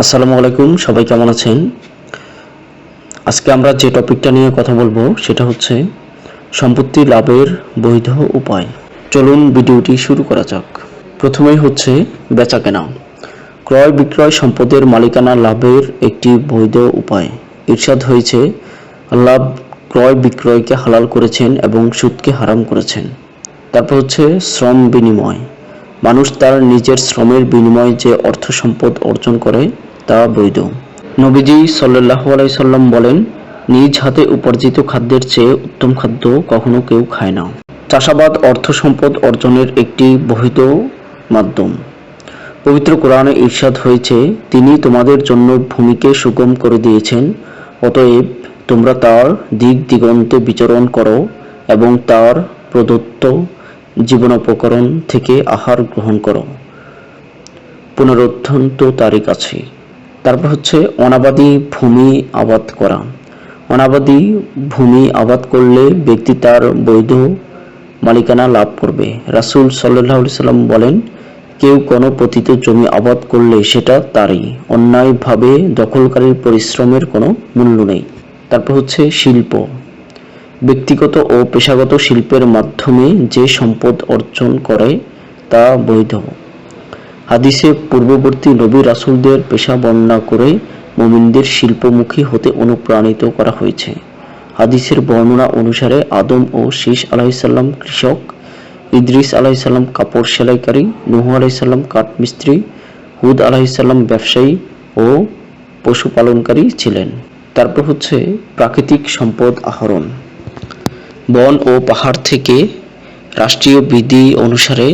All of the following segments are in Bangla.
আসসালামু আলাইকুম, সবাই কেমন আছেন? আজকে আমরা যে টপিকটা নিয়ে কথা বলবো সেটা হচ্ছে সম্পত্তি লাভের বৈধ উপায়। চলুন ভিডিওটি শুরু করা যাক। প্রথমেই হচ্ছে বেচাকেনা। ক্রয় বিক্রয় সম্পদের মালিকানা লাভের একটি বৈধ উপায়। ইরশাদ হয়েছে, আল্লাহ ক্রয় বিক্রয়কে হালাল করেছেন এবং সুদকে হারাম করেছেন। তারপর হচ্ছে শ্রম বিনিময়। মানুষ তার নিজের শ্রমের বিনিময়ে যে অর্থ সম্পদ অর্জন করে তা বৈধ। নবীজি সাল্লাল্লাহু আলাইহি সাল্লাম বলেন, নিজ হাতে উপার্জিত খাদ্যের চেয়ে উত্তম খাদ্য কখনো কেউ খায় না। চাষাবাদ অর্থ সম্পদ অর্জনের একটি বৈধ মাধ্যম। পবিত্র কোরআনে ইরশাদ হয়েছে, তিনি তোমাদের জন্য ভূমিকে সুগম করে দিয়েছেন, অতএব তোমরা তার দিক দিগন্তে বিচরণ করো এবং তার প্রদত্ত জীবনোপকরণ থেকে আহার গ্রহণ করো। পুনরুত্থান্ত তারিখ আছে। তারপর হচ্ছে অনাবাদি ভূমি আবাদ করা। অনাবাদি ভূমি আবাদ করলে ব্যক্তি তার বৈধ মালিকানা লাভ করবে। রাসূল সাল্লাল্লাহু আলাইহি সাল্লাম বলেন, কেউ কোনো পতিত জমি আবাদ করলে সেটা তারই। অন্যায়ভাবে দখলকারীর পরিশ্রমের কোনো মূল্য নেই। তারপর হচ্ছে শিল্প। ব্যক্তিগত ও পেশাগত শিল্পের মাধ্যমে যে সম্পদ অর্জন করে তা বৈধ। হাদিসে পূর্ববর্তী নবী রাসূলদের পেশা বর্ণনা করে মুমিনদের শিল্পমুখী হতে অনুপ্রাণিত করা হয়েছে। হাদিসের বর্ণনা অনুসারে আদম ও শীস আলাইহিসসালাম কৃষক, ইদ্রিস আলাইহিসসালাম কাপড় সেলাইকারী, নূহ আলাইহিসসালাম কাঠমিস্ত্রি, হুদ আলাইহিসসালাম ব্যবসায়ী ও পশুপালনকারী ছিলেন। তারপর হচ্ছে প্রাকৃতিক সম্পদ আহরণ। বন ও পাহাড় থেকে রাষ্ট্রীয় বিধি অনুসারে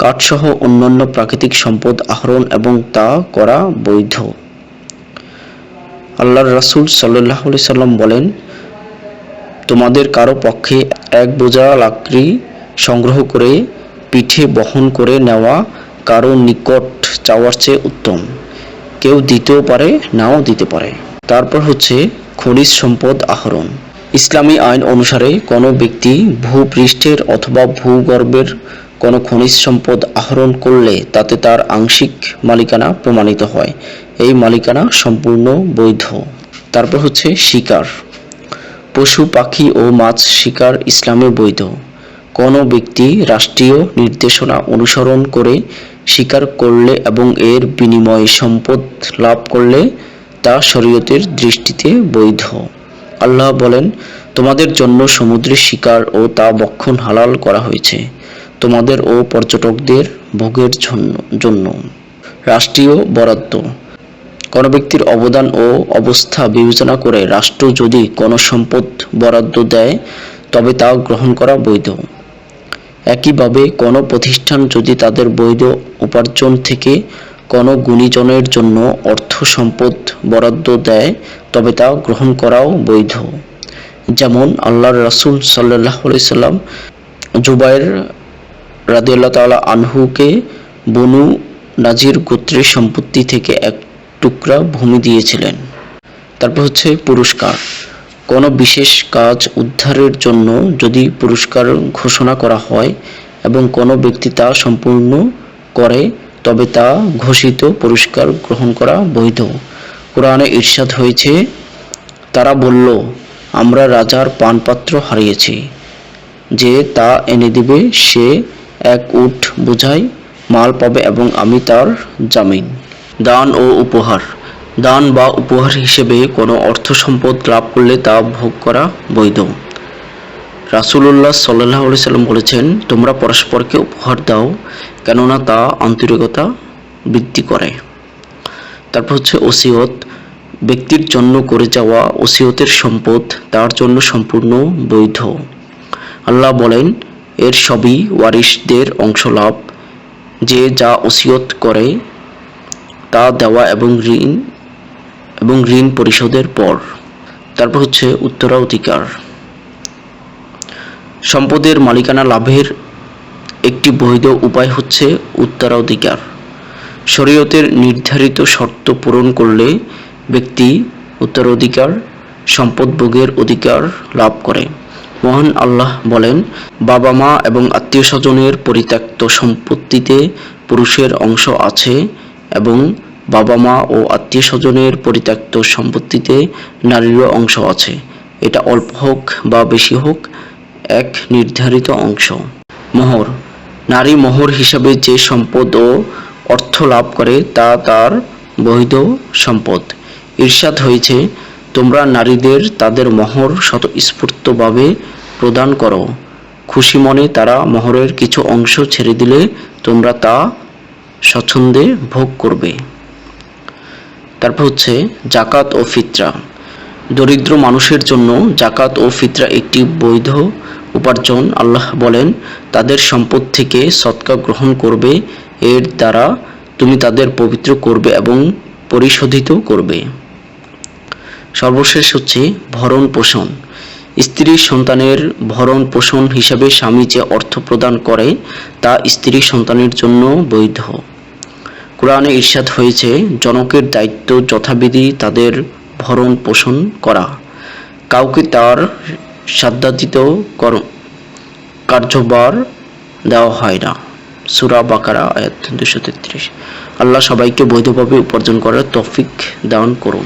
কাঠসহ অন্যান্য প্রাকৃতিক সম্পদ আহরণ এবং তা করা বৈধ। আল্লাহর রাসূল সাল্লাল্লাহু আলাইহি সাল্লাম বলেন, তোমাদের কারো পক্ষে এক বোঝা লাকড়ি সংগ্রহ করে পিঠে বহন করে নেওয়া কারো নিকট চাওয়ার চেয়ে উত্তম। কেউ দিতেও পারে, নাও দিতে পারে। তারপর হচ্ছে খনিজ সম্পদ আহরণ। ইসলামী আইন অনুসারে কোনো ব্যক্তি ভূপৃষ্ঠের অথবা ভূগর্ভের কোনো খনিজ সম্পদ আহরণ করলে তাতে তার আংশিক মালিকানা প্রমাণিত হয়। এই মালিকানা সম্পূর্ণ বৈধ। তারপর হচ্ছে শিকার। পশু পাখি ও মাছ শিকার ইসলামে বৈধ। কোনো ব্যক্তি রাষ্ট্রীয় নির্দেশনা অনুসরণ করে শিকার করলে এবং এর বিনিময়ে সম্পদ লাভ করলে তা শরীয়তের দৃষ্টিতে বৈধ। আল্লাহ বলেন, তোমাদের জন্য সমুদ্রে শিকার ও তা ভক্ষণ হালাল করা হয়েছে, তোমাদের ও পর্যটকদের ভোগের জন্য। রাষ্ট্রীয় বরাদ্দ। কোনো ব্যক্তির অবদান ও অবস্থা বিবেচনা করে রাষ্ট্র যদি কোনো সম্পদ বরাদ্দ দেয় তবে তা গ্রহণ করা বৈধ। একইভাবে কোনো প্রতিষ্ঠান যদি তাদের বৈধ উপার্জন থেকে কোনো গুণীজনের জন্য অর্থ সম্পদ বরাদ্দ দেয় তবে তা গ্রহণ করাও বৈধ। যেমন আল্লাহর রাসূল সাল্লাল্লাহু আলাইহি সাল্লাম জুবাইর রাদিয়াল্লাহু তাআলা আনহুকে বনু নাজির গোত্রের সম্পত্তি থেকে এক টুকরা ভূমি দিয়েছিলেন। তারপর হচ্ছে পুরস্কার। কোনো বিশেষ কাজ উদ্ধারের জন্য যদি পুরস্কার ঘোষণা করা হয় এবং কোনো ব্যক্তি তা সম্পূর্ণ করে তবে তা ঘোষিত পুরস্কার গ্রহণ করা বৈধ। কোরআনে ইরশাদ হয়েছে, তারা বলল, আমরা রাজার পানপাত্র হারিয়েছি, যে তা এনে দিবে সে এক উট বোঝাই মাল পাবে এবং আমি তার জামিন। দান ও উপহার। দান বা উপহার হিসেবে কোনো অর্থ সম্পদ লাভ করলে তা ভোগ করা বৈধ। রাসূলুল্লাহ সাল্লাল্লাহু আলাইহি সাল্লাম বলেছেন, তোমরা পরস্পরকে উপহার দাও, কেননা তা আন্তরিকতা বৃদ্ধি করে। তারপর হচ্ছে ওসিয়ত। ব্যক্তির জন্য করে যাওয়া ওসিয়তের সম্পদ তার জন্য সম্পূর্ণ বৈধ। আল্লাহ বলেন, এর সবই ওয়ারিসদের অংশলাভ, যে যা ওসিয়ত করে তা দেওয়া এবং ঋণ পরিশোধের পর। তারপর হচ্ছে উত্তরাধিকার। সম্পদের মালিকানা লাভের একটি বৈধ উপায় হচ্ছে উত্তরাধিকার। শরীয়তের নির্ধারিত শর্ত পূরণ করলে ব্যক্তি উত্তরাধিকার সম্পদ ভোগের অধিকার লাভ করে। মহান আল্লাহ বলেন, বাবা মা এবং আত্মীয় স্বজনের পরিত্যক্ত সম্পত্তিতে পুরুষের অংশ আছে এবং বাবা মা ও আত্মীয় স্বজনের পরিত্যক্ত সম্পত্তিতে নারীরও অংশ আছে। এটা অল্প হোক বা বেশি হোক, এক নির্ধারিত অংশ। মোহর: নারী মোহর হিসাবে যে সম্পদ ও অর্থ লাভ করে তা তার বৈধ সম্পদ। ইরশাদ হয়েছে, তোমরা নারীদের তাদের মোহর স্বতঃস্ফূর্তভাবে প্রদান করো। খুশি মনে তারা মোহরের কিছু অংশ ছেড়ে দিলে তোমরা তা স্বচ্ছন্দে ভোগ করবে। তারপর হচ্ছে জাকাত ও ফিতরা। দরিদ্র মানুষের জন্য জাকাত ও ফিতরা একটি বৈধ উপার্জন। আল্লাহ বলেন, তাদের সম্পদ থেকে সদকা গ্রহণ করবে, এর দ্বারা তুমি তাদের পবিত্র করবে এবং পরিশোধিত করবে। সর্বশেষ হচ্ছে ভরণ পোষণ। স্ত্রী সন্তানের ভরণ পোষণ হিসাবে স্বামী যে অর্থ প্রদান করে তা স্ত্রী সন্তানের জন্য বৈধ। কোরআনে ইরশাদ হয়েছে, জনকের দায়িত্ব যথাবিধি তাদের ভরণ পোষণ করা, কাউকে তার সাধ্যাতীত কার্যভার দেওয়া হয় না। সূরা বাকারা আয়াত 233। আল্লাহ সবাইকে বৈধভাবে উপার্জন করার তৌফিক দান করুন।